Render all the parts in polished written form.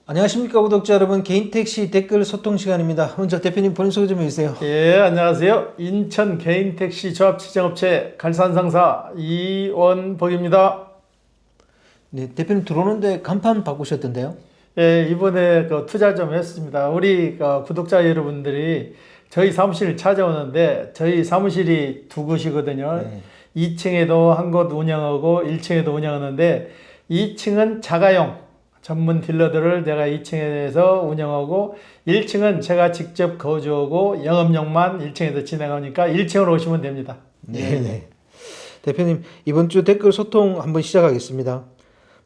안녕하십니까 구독자 여러분, 개인택시 댓글 소통 시간입니다. 먼저 대표님 본인 소개 좀 해주세요. 예, 안녕하세요. 인천 개인택시 조합지정업체 갈산상사 이원복입니다. 네, 대표님 들어오는데 간판 바꾸셨던데요? 예, 이번에 투자 좀 했습니다. 우리 구독자 여러분들이 저희 사무실 찾아오는데 저희 사무실이 두 곳이거든요. 네. 2층에도 한 곳 운영하고 1층에도 운영하는데 2층은 자가용 전문 딜러들을 내가 2층에서 운영하고 1층은 제가 직접 거주하고 영업용만 1층에서 진행하니까 1층으로 오시면 됩니다. 네. 대표님 이번 주 댓글 소통 한번 시작하겠습니다.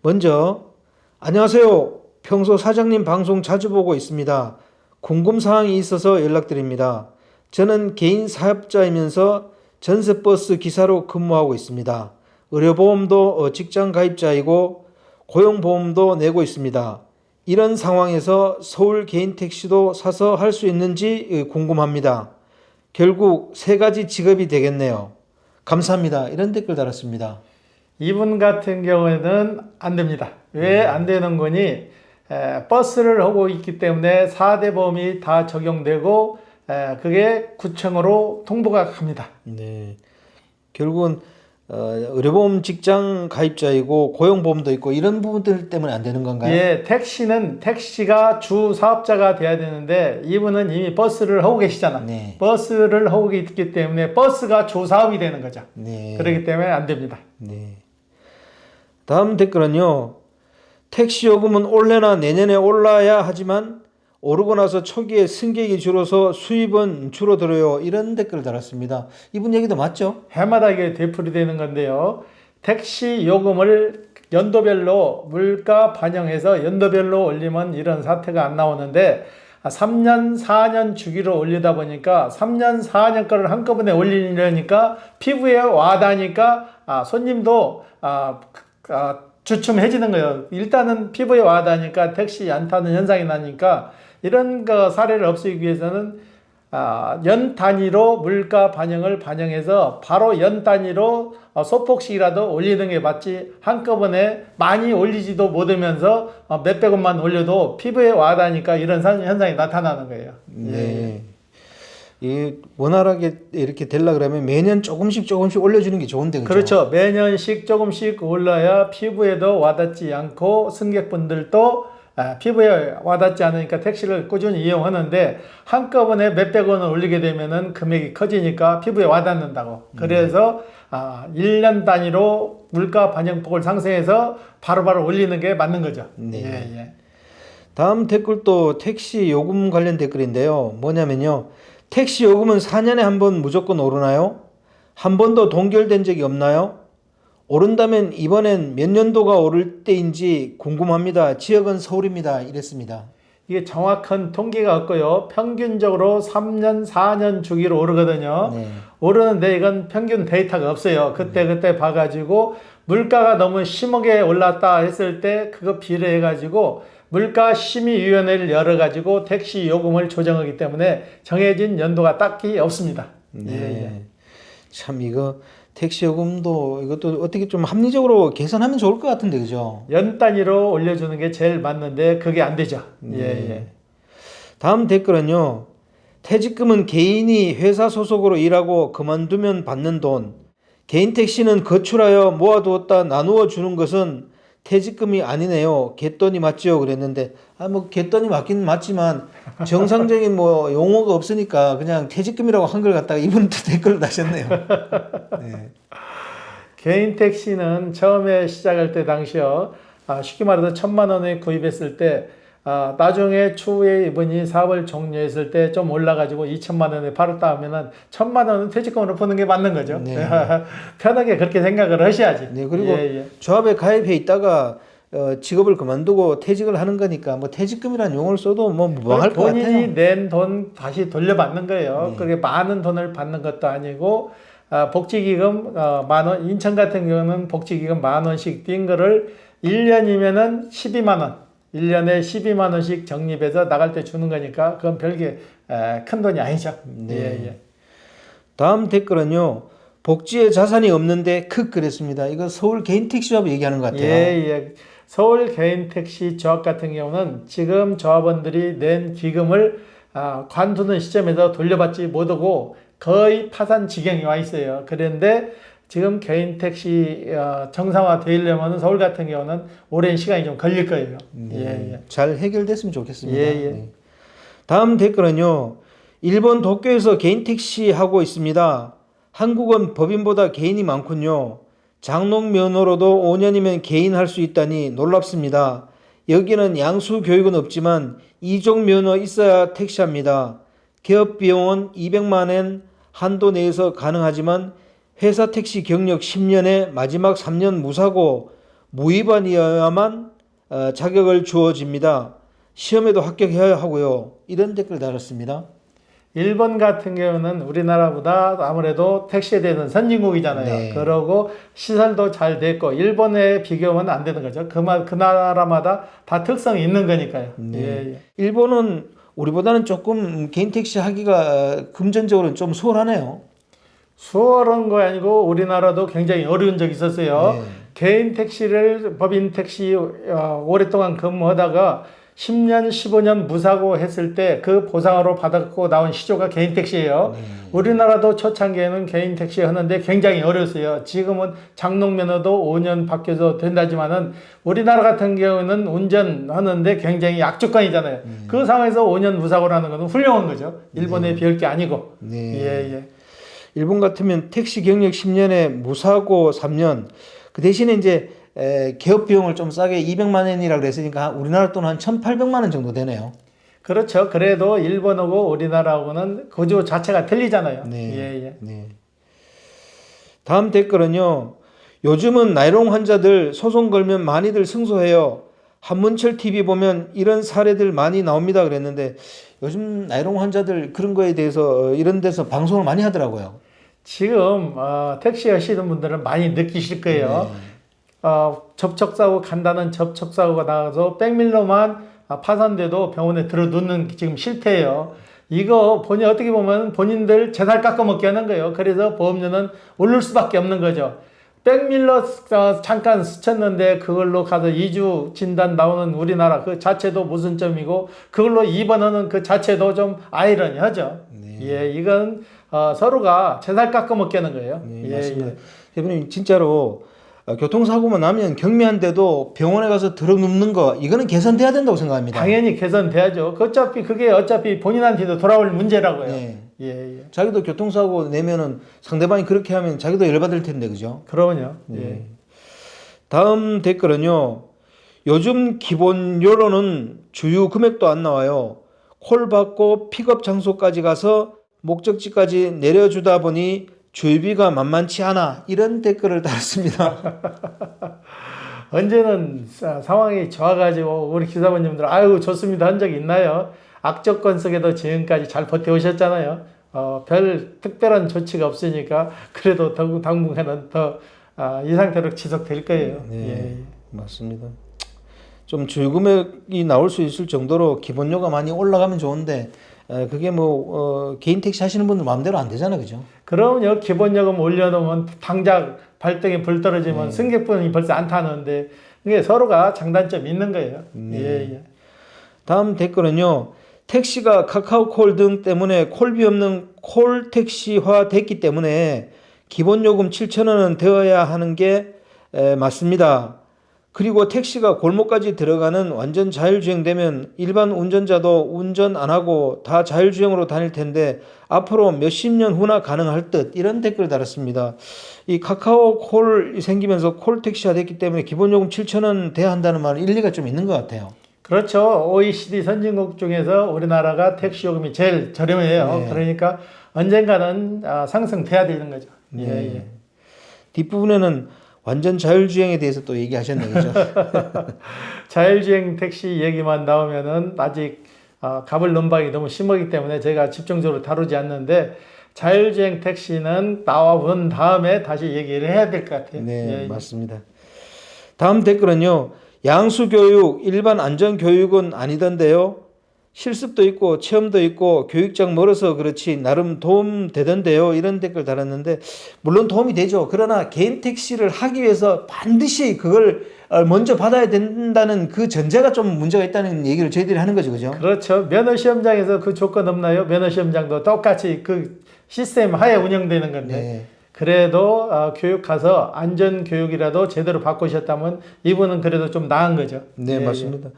먼저 안녕하세요. 평소 사장님 방송 자주 보고 있습니다. 궁금사항이 있어서 연락드립니다. 저는 개인 사업자이면서 전세버스 기사로 근무하고 있습니다. 의료보험도 직장 가입자이고 고용보험도 내고 있습니다. 이런 상황에서 서울 개인택시도 사서 할 수 있는지 궁금합니다. 결국 세 가지 직업이 되겠네요. 감사합니다. 이런 댓글 달았습니다. 이분 같은 경우에는 안 됩니다. 왜 안 되는 거니? 버스를 하고 있기 때문에 4대 보험이 다 적용되고 그게 구청으로 통보가 갑니다. 네. 결국은 의료보험 직장 가입자이고 고용보험도 있고 이런 부분들 때문에 안 되는 건가요? 예, 택시는 택시가 주 사업자가 돼야 되는데 이분은 이미 버스를 하고 계시잖아. 네. 버스를 하고 있기 때문에 버스가 주 사업이 되는 거죠. 네. 그렇기 때문에 안 됩니다. 네. 다음 댓글은요. 택시 요금은 올해나 내년에 올라야 하지만 오르고 나서 초기에 승객이 줄어서 수입은 줄어들어요. 이런 댓글을 달았습니다. 이분 얘기도 맞죠? 해마다 이게 되풀이되는 건데요. 택시 요금을 연도별로 물가 반영해서 연도별로 올리면 이런 사태가 안 나오는데 3년, 4년 주기로 올리다 보니까 3년, 4년 거를 한꺼번에 올리려니까 피부에 와닿으니까 손님도 주춤해지는 거예요. 일단은 피부에 와닿으니까 택시 안 타는 현상이 나니까 이런 거 사례를 없애기 위해서는 연 단위로 물가 반영을 반영해서 바로 연 단위로 소폭씩이라도 올리는 게 맞지 한꺼번에 많이 올리지도 못하면서 몇백 원만 올려도 피부에 와닿으니까 이런 현상이 나타나는 거예요. 네. 이 원활하게 이렇게 되려 그러면 매년 조금씩 올려주는 게 좋은데 그죠? 그렇죠. 매년씩 조금씩 올라야 피부에도 와닿지 않고 승객분들도 피부에 와닿지 않으니까 택시를 꾸준히 이용하는데 한꺼번에 몇백 원을 올리게 되면은 금액이 커지니까 피부에 와닿는다고. 그래서 1년 단위로 물가 반영폭을 상승해서 바로바로 올리는 게 맞는 거죠. 네. 예. 다음 댓글도 택시 요금 관련 댓글인데요. 뭐냐면요. 택시 요금은 4년에 한 번 무조건 오르나요? 한 번도 동결된 적이 없나요? 오른다면 이번엔 몇 년도가 오를 때인지 궁금합니다. 지역은 서울입니다. 이랬습니다. 이게 정확한 통계가 없고요. 평균적으로 3년, 4년 주기로 오르거든요. 네. 오르는데 이건 평균 데이터가 없어요. 그때 봐가지고 물가가 너무 심하게 올랐다 했을 때 그거 비례해가지고 물가 심의위원회를 열어가지고 택시 요금을 조정하기 때문에 정해진 연도가 딱히 없습니다. 네. 참 이거 택시 요금도 이것도 어떻게 좀 합리적으로 계산하면 좋을 것 같은데 그죠? 연 단위로 올려주는 게 제일 맞는데 그게 안 되죠. 다음 댓글은요. 퇴직금은 개인이 회사 소속으로 일하고 그만두면 받는 돈. 개인 택시는 거출하여 모아두었다 나누어 주는 것은 퇴직금이 아니네요. 갯돈이 맞지요? 그랬는데 뭐 갯돈이 맞긴 맞지만 정상적인 뭐 용어가 없으니까 그냥 퇴직금이라고 한 걸 갖다가 이분도 댓글을 다셨네요. 네. 개인 택시는 처음에 시작할 때 당시요. 쉽게 말해서 1,000만 원에 구입했을 때 나중에 추후에 이분이 사업을 종료했을 때 좀 올라가지고 2천만 원에 팔았다 하면은 1,000만 원은 퇴직금으로 푸는 게 맞는 거죠. 네. 편하게 그렇게 생각을 하셔야지. 네, 그리고 조합에 가입해 있다가 직업을 그만두고 퇴직을 하는 거니까 뭐 퇴직금이라는 용어를 써도 뭐 무방할 것 같아요. 본인이 낸 돈 다시 돌려받는 거예요. 그게 많은 돈을 받는 것도 아니고 복지기금 10,000원, 인천 같은 경우는 복지기금 10,000원씩 뛴 거를 1년이면은 12만 원. 1년에 12만 원씩 적립해서 나갈 때 주는 거니까 그건 별게 큰 돈이 아니죠. 네. 다음 댓글은요. 복지에 자산이 없는데 크 그랬습니다. 이거 서울 개인 택시조합 얘기하는 것 같아요. 예. 서울 개인 택시 조합 같은 경우는 지금 조합원들이 낸 기금을 관두는 시점에서 돌려받지 못하고 거의 파산 지경에 와 있어요. 그런데 지금 개인 택시 정상화 되려면 서울 같은 경우는 오랜 시간이 좀 걸릴 거예요. 예. 잘 해결됐으면 좋겠습니다. 예. 네. 다음 댓글은요. 일본 도쿄에서 개인 택시 하고 있습니다. 한국은 법인보다 개인이 많군요. 장롱 면허로도 5년이면 개인 할 수 있다니 놀랍습니다. 여기는 양수 교육은 없지만 2종 면허 있어야 택시합니다. 개업 비용은 200만 엔 한도 내에서 가능하지만 회사 택시 경력 10년에 마지막 3년 무사고 무위반이어야만 자격을 주어집니다. 시험에도 합격해야 하고요. 이런 댓글 달았습니다. 일본 같은 경우는 우리나라보다 아무래도 택시에 대해서는 선진국이잖아요. 네. 그러고 시설도 잘 됐고 일본에 비교하면 안 되는 거죠. 그 나라마다 다 특성이 있는 거니까요. 네. 예. 일본은 우리보다는 조금 개인 택시 하기가 금전적으로는 좀 수월하네요. 수월한 거 아니고 우리나라도 굉장히 어려운 적이 있었어요. 네. 개인 택시를 법인 택시 오랫동안 근무하다가 10년, 15년 무사고 했을 때 그 보상으로 받았고 나온 시조가 개인 택시예요. 우리나라도 초창기에는 개인 택시 하는데 굉장히 어려웠어요. 지금은 장롱 면허도 5년 바뀌어서 된다지만은 우리나라 같은 경우는 운전하는데 굉장히 약조건이잖아요. 그 상황에서 5년 무사고라는 것은 훌륭한 거죠. 일본에 비할 게 아니고. 네. 예. 일본 같으면 택시 경력 10년에 무사고 3년. 그 대신에 이제 개업 비용을 좀 싸게 200만 엔이라고 그랬으니까 우리나라 돈 한 1,800만 원 정도 되네요. 그렇죠. 그래도 일본하고 우리나라하고는 구조 자체가 틀리잖아요. 네. 네. 다음 댓글은요. 요즘은 나이롱 환자들 소송 걸면 많이들 승소해요. 한문철 TV 보면 이런 사례들 많이 나옵니다 그랬는데 요즘 나이롱 환자들 그런 거에 대해서 이런 데서 방송을 많이 하더라고요. 지금 택시 하시는 분들은 많이 느끼실 거예요. 접촉사고 간다는 접촉사고가 나와서 백밀러만 파산돼도 병원에 들어눕는 지금 실태예요. 이거 어떻게 보면 본인들 재살 깎아먹게 하는 거예요. 그래서 보험료는 오를 수밖에 없는 거죠. 백밀러 잠깐 스쳤는데 그걸로 가서 2주 진단 나오는 우리나라 그 자체도 모순점이고 그걸로 입원하는 그 자체도 좀 아이러니하죠. 예, 이건 서로가 재살 깎아먹게 하는 거예요. 네, 맞습니다. 대표님 진짜로 교통사고만 나면 경미한데도 병원에 가서 들어눕는 거 이거는 개선돼야 된다고 생각합니다. 당연히 개선돼야죠. 그게 어차피 본인한테도 돌아올 문제라고요. 네. 예. 자기도 교통사고 내면은 상대방이 그렇게 하면 자기도 열받을 텐데 그죠? 그러면요. 네. 예. 다음 댓글은요. 요즘 기본료로는 주유 금액도 안 나와요. 콜 받고 픽업 장소까지 가서 목적지까지 내려주다 보니 주유비가 만만치 않아. 이런 댓글을 달았습니다. 언제는 상황이 좋아가지고 우리 기사분님들 아유 좋습니다 한 적이 있나요? 악조건 속에도 지금까지 잘 버텨오셨잖아요. 별 특별한 조치가 없으니까 그래도 당분간은 더 이 상태로 지속될 거예요. 네, 예. 맞습니다. 좀 주유 금액이 나올 수 있을 정도로 기본료가 많이 올라가면 좋은데 그게 개인 택시 하시는 분들 마음대로 안 되잖아요, 그죠? 그럼요. 기본요금 올려놓으면 당장 발등에 불 떨어지면 승객분이 벌써 안 타는데 이게 서로가 장단점이 있는 거예요. 예. 다음 댓글은요. 택시가 카카오콜 등 때문에 콜비 없는 콜택시화 됐기 때문에 기본요금 7,000원은 되어야 하는 게 맞습니다. 그리고 택시가 골목까지 들어가는 완전 자율주행되면 일반 운전자도 운전 안 하고 다 자율주행으로 다닐 텐데 앞으로 몇십 년 후나 가능할 듯 이런 댓글 달았습니다. 이 카카오콜이 생기면서 콜택시화 됐기 때문에 기본요금 7,000원 돼야 한다는 말은 일리가 좀 있는 것 같아요. 그렇죠. OECD 선진국 중에서 우리나라가 택시 요금이 제일 저렴해요. 네. 그러니까 언젠가는 상승돼야 되는 거죠. 네. 예. 뒷부분에는 완전 자율주행에 대해서 또 얘기하셨네요. 그죠? 자율주행 택시 얘기만 나오면은 아직 갑을 논박이 너무 심하기 때문에 제가 집중적으로 다루지 않는데 자율주행 택시는 나와 본 다음에 다시 얘기를 해야 될 것 같아요. 네, 맞습니다. 다음 댓글은요. 양수교육, 일반 안전교육은 아니던데요. 실습도 있고 체험도 있고 교육장 멀어서 그렇지 나름 도움 되던데요. 이런 댓글 달았는데 물론 도움이 되죠. 그러나 개인 택시를 하기 위해서 반드시 그걸 먼저 받아야 된다는 그 전제가 좀 문제가 있다는 얘기를 저희들이 하는 거죠. 그죠? 그렇죠. 면허 시험장에서 그 조건 없나요? 면허 시험장도 똑같이 그 시스템 하에 운영되는 건데. 네. 그래도 교육 가서 안전 교육이라도 제대로 받고셨다면 이분은 그래도 좀 나은 거죠. 네, 예, 맞습니다.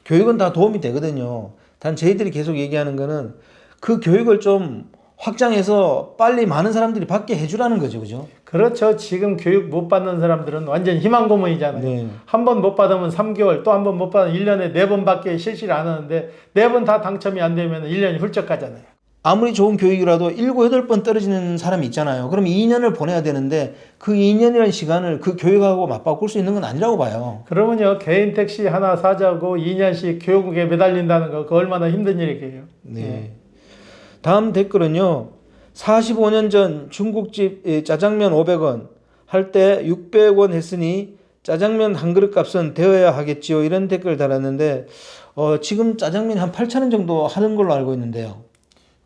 교육은 다 도움이 되거든요. 단 저희들이 계속 얘기하는 거는 그 교육을 좀 확장해서 빨리 많은 사람들이 받게 해주라는 거죠. 그죠? 그렇죠. 지금 교육 못 받는 사람들은 완전 희망 고문이잖아요. 네. 한 번 못 받으면 3개월, 또 한 번 못 받으면 1년에 4번밖에 실시를 안 하는데 4번 다 당첨이 안 되면 1년이 훌쩍 가잖아요. 아무리 좋은 교육이라도 7, 8번 떨어지는 사람이 있잖아요. 그럼 2년을 보내야 되는데 그 2년이라는 시간을 그 교육하고 맞바꿀 수 있는 건 아니라고 봐요. 그러면요, 개인 택시 하나 사자고 2년씩 교육에 매달린다는 거, 그 얼마나 힘든 일이게요. 네. 다음 댓글은요. 45년 전 중국집 짜장면 500원 할 때 600원 했으니 짜장면 한 그릇 값은 되어야 하겠지요. 이런 댓글 달았는데 지금 짜장면이 한 8,000원 정도 하는 걸로 알고 있는데요.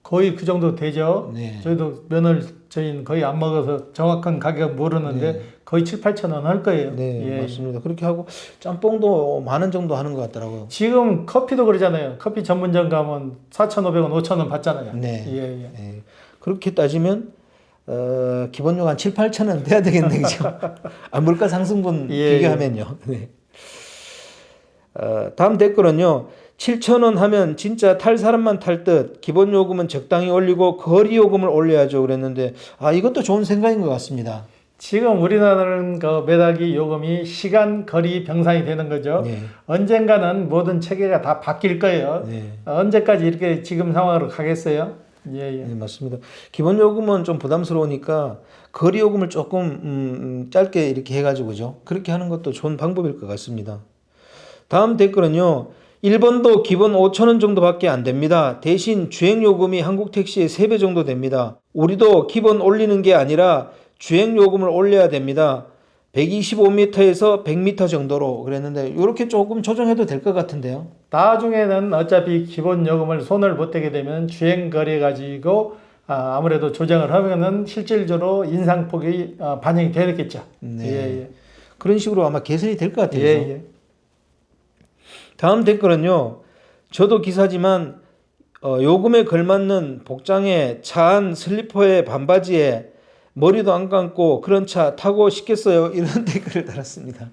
거의 그 정도 되죠. 네. 저희도 면을 저희는 거의 안 먹어서 정확한 가격 모르는데 네. 거의 7, 8천 원 할 거예요. 네, 예. 맞습니다. 그렇게 하고 짬뽕도 10,000원 정도 하는 것 같더라고요. 지금 커피도 그러잖아요. 커피 전문점 가면 4,500원, 5,000원 받잖아요. 네. 예, 예. 네. 그렇게 따지면 기본료가 한 7, 8,000원 돼야 되겠네, 그죠? 물가 상승분 예, 비교하면요. 네. 다음 댓글은요. 7,000원 하면 진짜 탈 사람만 탈 듯 기본 요금은 적당히 올리고 거리 요금을 올려야죠 그랬는데 이것도 좋은 생각인 것 같습니다. 지금 우리나라는 그 매달기 요금이 시간, 거리 병상이 되는 거죠. 네. 언젠가는 모든 체계가 다 바뀔 거예요. 네. 언제까지 이렇게 지금 상황으로 가겠어요? 예, 예. 네, 맞습니다. 기본 요금은 좀 부담스러우니까 거리 요금을 조금 짧게 이렇게 해가지고죠. 그렇게 하는 것도 좋은 방법일 것 같습니다. 다음 댓글은요. 일본도 기본 5,000원 정도밖에 안 됩니다. 대신 주행요금이 한국 택시의 3배 정도 됩니다. 우리도 기본 올리는 게 아니라 주행요금을 올려야 됩니다. 125m에서 100m 정도로 그랬는데 이렇게 조금 조정해도 될 것 같은데요. 나중에는 어차피 기본 요금을 손을 못 대게 되면 주행거리 가지고 아무래도 조정을 하면은 실질적으로 인상폭이 반영이 되겠죠. 네. 예, 예. 그런 식으로 아마 개선이 될 것 같아요. 예, 예. 다음 댓글은요. 저도 기사지만 요금에 걸맞는 복장에 차안 슬리퍼에 반바지에 머리도 안 감고 그런 차 타고 싶겠어요. 이런 댓글을 달았습니다.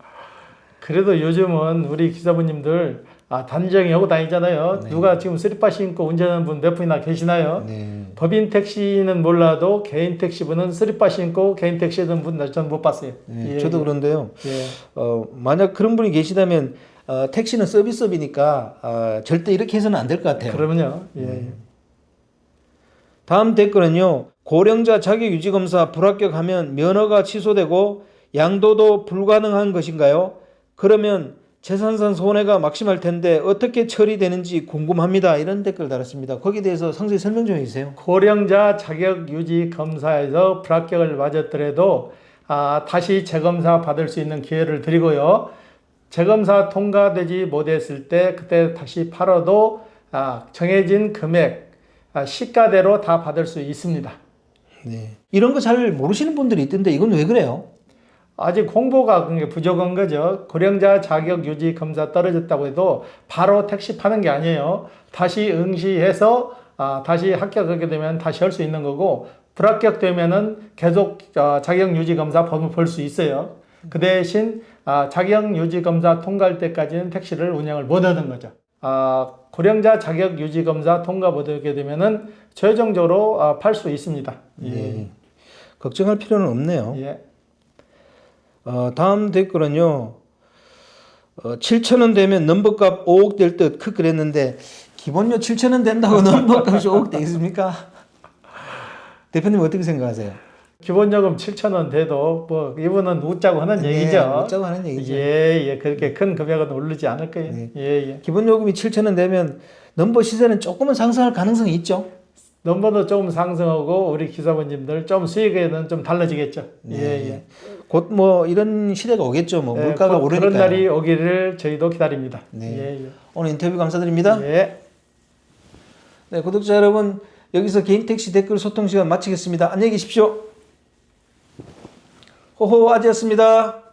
그래도 요즘은 우리 기사분님들 단정히 하고 다니잖아요. 네. 누가 지금 슬리퍼 신고 운전하는 분 몇 분이나 계시나요? 네. 법인 택시는 몰라도 개인 택시분은 슬리퍼 신고 개인 택시 하는 분 저는 못 봤어요. 네, 예, 저도 예. 그런데요. 예. 만약 그런 분이 계시다면 택시는 서비스업이니까 절대 이렇게 해서는 안 될 것 같아요. 그러면요. 예. 다음 댓글은요. 고령자 자격유지검사 불합격하면 면허가 취소되고 양도도 불가능한 것인가요? 그러면 재산상 손해가 막심할 텐데 어떻게 처리되는지 궁금합니다. 이런 댓글 달았습니다. 거기에 대해서 상세히 설명 좀 해주세요. 고령자 자격 유지 검사에서 불합격을 맞았더라도 다시 재검사 받을 수 있는 기회를 드리고요. 재검사 통과되지 못했을 때 그때 다시 팔아도 정해진 금액 시가대로 다 받을 수 있습니다. 네. 이런 거 잘 모르시는 분들이 있던데 이건 왜 그래요? 아직 홍보가 그게 부족한 거죠. 고령자 자격 유지 검사 떨어졌다고 해도 바로 택시 파는 게 아니에요. 다시 응시해서 다시 합격하게 되면 다시 할 수 있는 거고 불합격되면은 계속 자격 유지 검사 볼 수 있어요. 그 대신 자격 유지 검사 통과할 때까지는 택시를 운영을 못 하는 거죠. 고령자 자격 유지 검사 통과 못 하게 되면은 최종적으로 팔 수 있습니다. 예. 네. 걱정할 필요는 없네요. 예. 다음 댓글은요. 7,000원 되면 넘버값 5억 될 듯 그랬는데 기본료 7,000원 된다고 넘버값이 5억 되겠습니까? 대표님 어떻게 생각하세요? 기본요금 7,000원 돼도 뭐 이분은 웃자고 하는 네, 얘기죠. 웃자고 하는 얘기죠. 예. 그렇게 큰 금액은 오르지 않을 거예요. 네. 예. 기본요금이 7,000원 되면 넘버 시세는 조금은 상승할 가능성이 있죠. 넘버도 조금 상승하고 우리 기사분님들 좀 수익에는 좀 달라지겠죠. 네. 예. 곧 뭐 이런 시대가 오겠죠. 뭐 물가가 곧 오르니까. 그런 날이 오기를 저희도 기다립니다. 네. 예. 오늘 인터뷰 감사드립니다. 예. 네, 구독자 여러분, 여기서 개인 택시 댓글 소통 시간 마치겠습니다. 안녕히 계십시오. 호호 아지였습니다.